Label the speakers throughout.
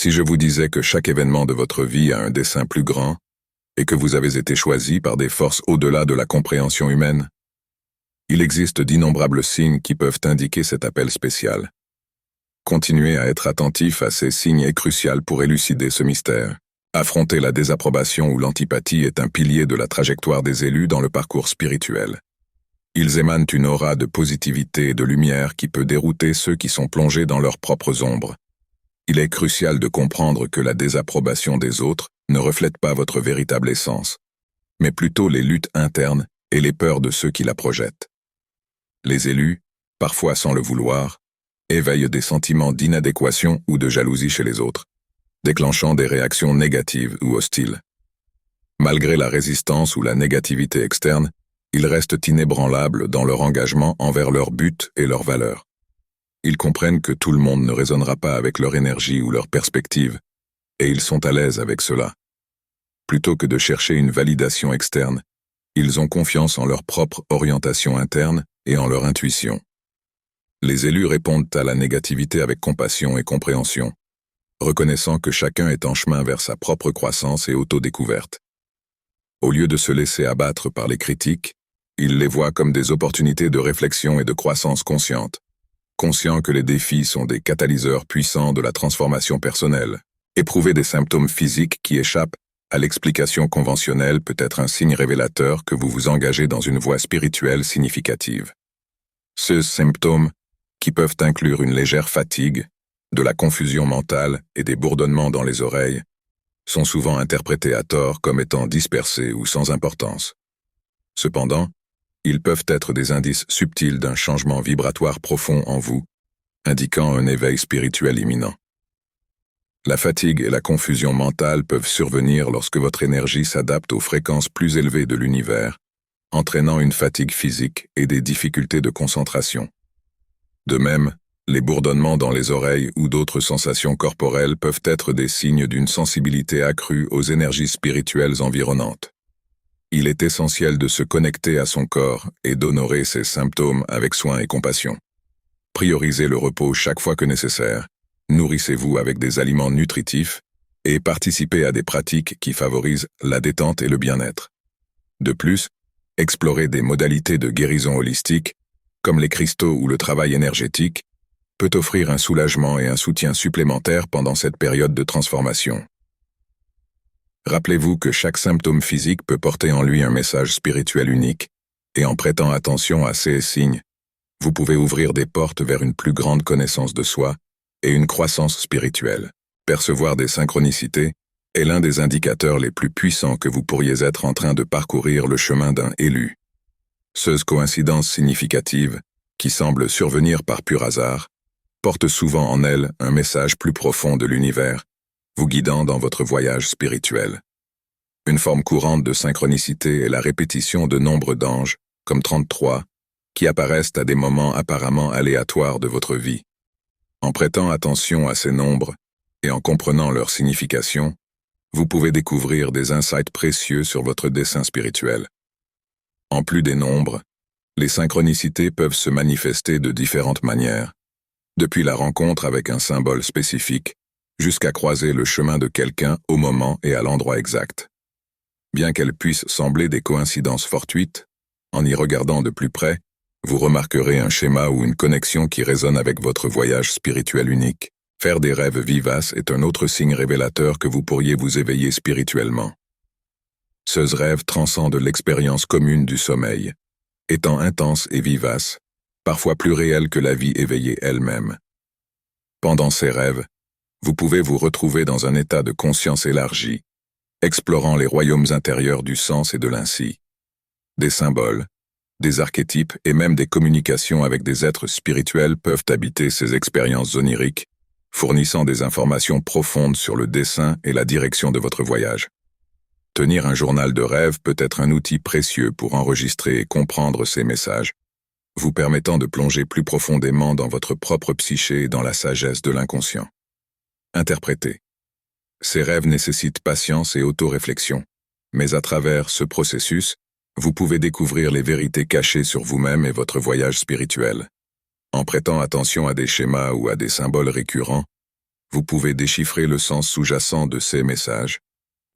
Speaker 1: Si je vous disais que chaque événement de votre vie a un dessein plus grand, et que vous avez été choisi par des forces au-delà de la compréhension humaine? Il existe d'innombrables signes qui peuvent indiquer cet appel spécial. Continuer à être attentif à ces signes est crucial pour élucider ce mystère. Affronter la désapprobation ou l'antipathie est un pilier de la trajectoire des élus dans le parcours spirituel. Ils émanent une aura de positivité et de lumière qui peut dérouter ceux qui sont plongés dans leurs propres ombres. Il est crucial de comprendre que la désapprobation des autres ne reflète pas votre véritable essence, mais plutôt les luttes internes et les peurs de ceux qui la projettent. Les élus, parfois sans le vouloir, éveillent des sentiments d'inadéquation ou de jalousie chez les autres, déclenchant des réactions négatives ou hostiles. Malgré la résistance ou la négativité externe, ils restent inébranlables dans leur engagement envers leur but et leurs valeurs. Ils comprennent que tout le monde ne résonnera pas avec leur énergie ou leur perspective, et ils sont à l'aise avec cela. Plutôt que de chercher une validation externe, ils ont confiance en leur propre orientation interne et en leur intuition. Les élus répondent à la négativité avec compassion et compréhension, reconnaissant que chacun est en chemin vers sa propre croissance et autodécouverte. Au lieu de se laisser abattre par les critiques, ils les voient comme des opportunités de réflexion et de croissance consciente, conscients que les défis sont des catalyseurs puissants de la transformation personnelle. Éprouver des symptômes physiques qui échappent à l'explication conventionnelle peut être un signe révélateur que vous vous engagez dans une voie spirituelle significative. Ces symptômes, qui peuvent inclure une légère fatigue, de la confusion mentale et des bourdonnements dans les oreilles, sont souvent interprétés à tort comme étant dispersés ou sans importance. Cependant, ils peuvent être des indices subtils d'un changement vibratoire profond en vous, indiquant un éveil spirituel imminent. La fatigue et la confusion mentale peuvent survenir lorsque votre énergie s'adapte aux fréquences plus élevées de l'univers, entraînant une fatigue physique et des difficultés de concentration. De même, les bourdonnements dans les oreilles ou d'autres sensations corporelles peuvent être des signes d'une sensibilité accrue aux énergies spirituelles environnantes. Il est essentiel de se connecter à son corps et d'honorer ses symptômes avec soin et compassion. Priorisez le repos chaque fois que nécessaire, nourrissez-vous avec des aliments nutritifs et participez à des pratiques qui favorisent la détente et le bien-être. De plus, explorez des modalités de guérison holistique, comme les cristaux ou le travail énergétique, peut offrir un soulagement et un soutien supplémentaire pendant cette période de transformation. Rappelez-vous que chaque symptôme physique peut porter en lui un message spirituel unique, et en prêtant attention à ces signes, vous pouvez ouvrir des portes vers une plus grande connaissance de soi et une croissance spirituelle. Percevoir des synchronicités est l'un des indicateurs les plus puissants que vous pourriez être en train de parcourir le chemin d'un élu. Ces coïncidences significatives, qui semblent survenir par pur hasard, portent souvent en elles un message plus profond de l'univers, vous guidant dans votre voyage spirituel. Une forme courante de synchronicité est la répétition de nombres d'anges, comme 33, qui apparaissent à des moments apparemment aléatoires de votre vie. En prêtant attention à ces nombres et en comprenant leur signification, vous pouvez découvrir des insights précieux sur votre dessein spirituel. En plus des nombres, les synchronicités peuvent se manifester de différentes manières, depuis la rencontre avec un symbole spécifique, jusqu'à croiser le chemin de quelqu'un au moment et à l'endroit exact. Bien qu'elles puissent sembler des coïncidences fortuites, en y regardant de plus près, vous remarquerez un schéma ou une connexion qui résonne avec votre voyage spirituel unique. Faire des rêves vivaces est un autre signe révélateur que vous pourriez vous éveiller spirituellement. Ces rêves transcendent l'expérience commune du sommeil, étant intenses et vivaces, parfois plus réels que la vie éveillée elle-même. Pendant ces rêves, vous pouvez vous retrouver dans un état de conscience élargi, explorant les royaumes intérieurs du sens et de l'insi. Des symboles, des archétypes et même des communications avec des êtres spirituels peuvent habiter ces expériences oniriques, fournissant des informations profondes sur le dessein et la direction de votre voyage. Tenir un journal de rêve peut être un outil précieux pour enregistrer et comprendre ces messages, vous permettant de plonger plus profondément dans votre propre psyché et dans la sagesse de l'inconscient. Interpréter. Ces rêves nécessitent patience et autoréflexion, mais à travers ce processus, vous pouvez découvrir les vérités cachées sur vous-même et votre voyage spirituel. En prêtant attention à des schémas ou à des symboles récurrents, Vous pouvez déchiffrer le sens sous-jacent de ces messages,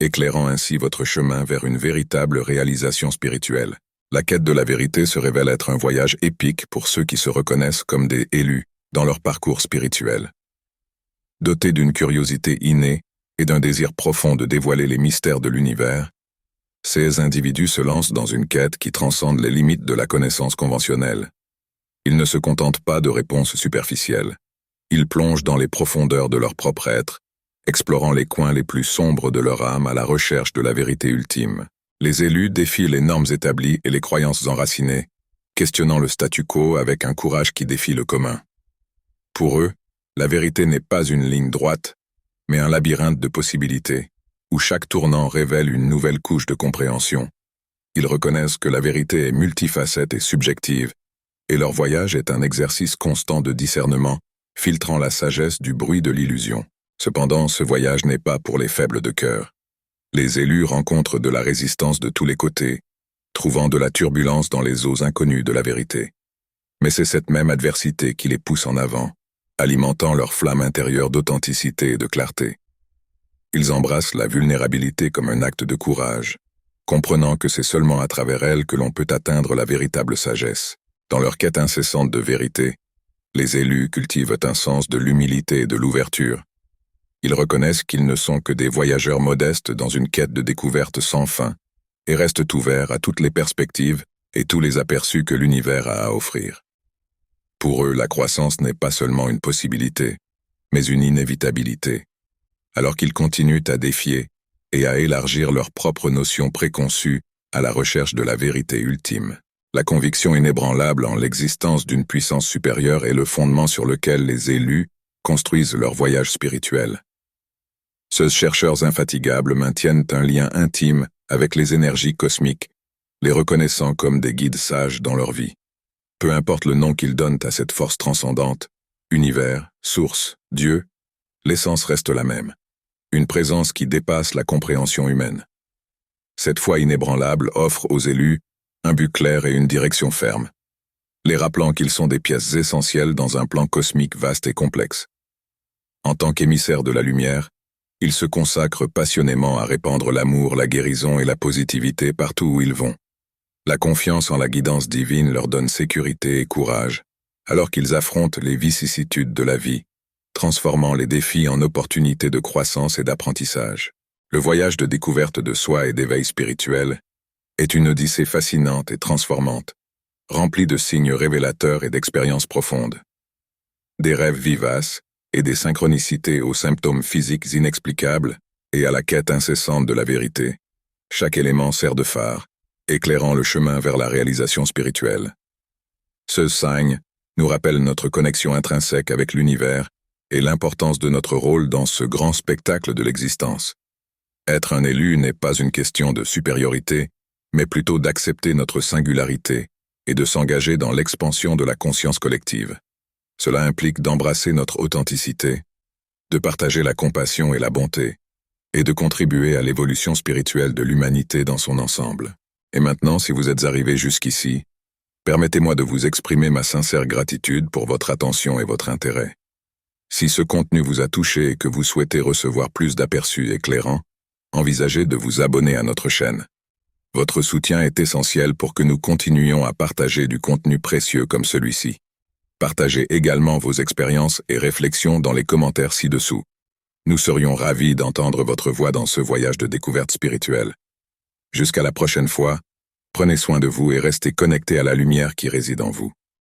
Speaker 1: éclairant ainsi votre chemin vers une véritable réalisation spirituelle. La quête de la vérité se révèle être un voyage épique pour ceux qui se reconnaissent comme des élus dans leur parcours spirituel. Dotés d'une curiosité innée et d'un désir profond de dévoiler les mystères de l'univers, ces individus se lancent dans une quête qui transcende les limites de la connaissance conventionnelle. Ils ne se contentent pas de réponses superficielles. Ils plongent dans les profondeurs de leur propre être, explorant les coins les plus sombres de leur âme à la recherche de la vérité ultime. Les élus défient les normes établies et les croyances enracinées, questionnant le statu quo avec un courage qui défie le commun. Pour eux, la vérité n'est pas une ligne droite, mais un labyrinthe de possibilités, où chaque tournant révèle une nouvelle couche de compréhension. Ils reconnaissent que la vérité est multifacette et subjective, et leur voyage est un exercice constant de discernement, filtrant la sagesse du bruit de l'illusion. Cependant, ce voyage n'est pas pour les faibles de cœur. Les élus rencontrent de la résistance de tous les côtés, trouvant de la turbulence dans les eaux inconnues de la vérité. Mais c'est cette même adversité qui les pousse en avant, alimentant leur flamme intérieure d'authenticité et de clarté. Ils embrassent la vulnérabilité comme un acte de courage, comprenant que c'est seulement à travers elle que l'on peut atteindre la véritable sagesse. Dans leur quête incessante de vérité, les élus cultivent un sens de l'humilité et de l'ouverture. Ils reconnaissent qu'ils ne sont que des voyageurs modestes dans une quête de découverte sans fin, et restent ouverts à toutes les perspectives et tous les aperçus que l'univers a à offrir. Pour eux, la croissance n'est pas seulement une possibilité, mais une inévitabilité, alors qu'ils continuent à défier et à élargir leurs propres notions préconçues à la recherche de la vérité ultime. La conviction inébranlable en l'existence d'une puissance supérieure est le fondement sur lequel les élus construisent leur voyage spirituel. Ces chercheurs infatigables maintiennent un lien intime avec les énergies cosmiques, les reconnaissant comme des guides sages dans leur vie. Peu importe le nom qu'ils donnent à cette force transcendante, univers, source, Dieu, l'essence reste la même. Une présence qui dépasse la compréhension humaine. Cette foi inébranlable offre aux élus un but clair et une direction ferme, les rappelant qu'ils sont des pièces essentielles dans un plan cosmique vaste et complexe. En tant qu'émissaires de la lumière, ils se consacrent passionnément à répandre l'amour, la guérison et la positivité partout où ils vont. La confiance en la guidance divine leur donne sécurité et courage, alors qu'ils affrontent les vicissitudes de la vie, transformant les défis en opportunités de croissance et d'apprentissage. Le voyage de découverte de soi et d'éveil spirituel est une odyssée fascinante et transformante, remplie de signes révélateurs et d'expériences profondes. Des rêves vivaces et des synchronicités aux symptômes physiques inexplicables et à la quête incessante de la vérité. Chaque élément sert de phare, éclairant le chemin vers la réalisation spirituelle. Ce signe nous rappelle notre connexion intrinsèque avec l'univers et l'importance de notre rôle dans ce grand spectacle de l'existence. Être un élu n'est pas une question de supériorité, mais plutôt d'accepter notre singularité et de s'engager dans l'expansion de la conscience collective. Cela implique d'embrasser notre authenticité, de partager la compassion et la bonté, et de contribuer à l'évolution spirituelle de l'humanité dans son ensemble. Et maintenant, si vous êtes arrivé jusqu'ici, permettez-moi de vous exprimer ma sincère gratitude pour votre attention et votre intérêt. Si ce contenu vous a touché et que vous souhaitez recevoir plus d'aperçus éclairants, envisagez de vous abonner à notre chaîne. Votre soutien est essentiel pour que nous continuions à partager du contenu précieux comme celui-ci. Partagez également vos expériences et réflexions dans les commentaires ci-dessous. Nous serions ravis d'entendre votre voix dans ce voyage de découverte spirituelle. Jusqu'à la prochaine fois, prenez soin de vous et restez connectés à la lumière qui réside en vous.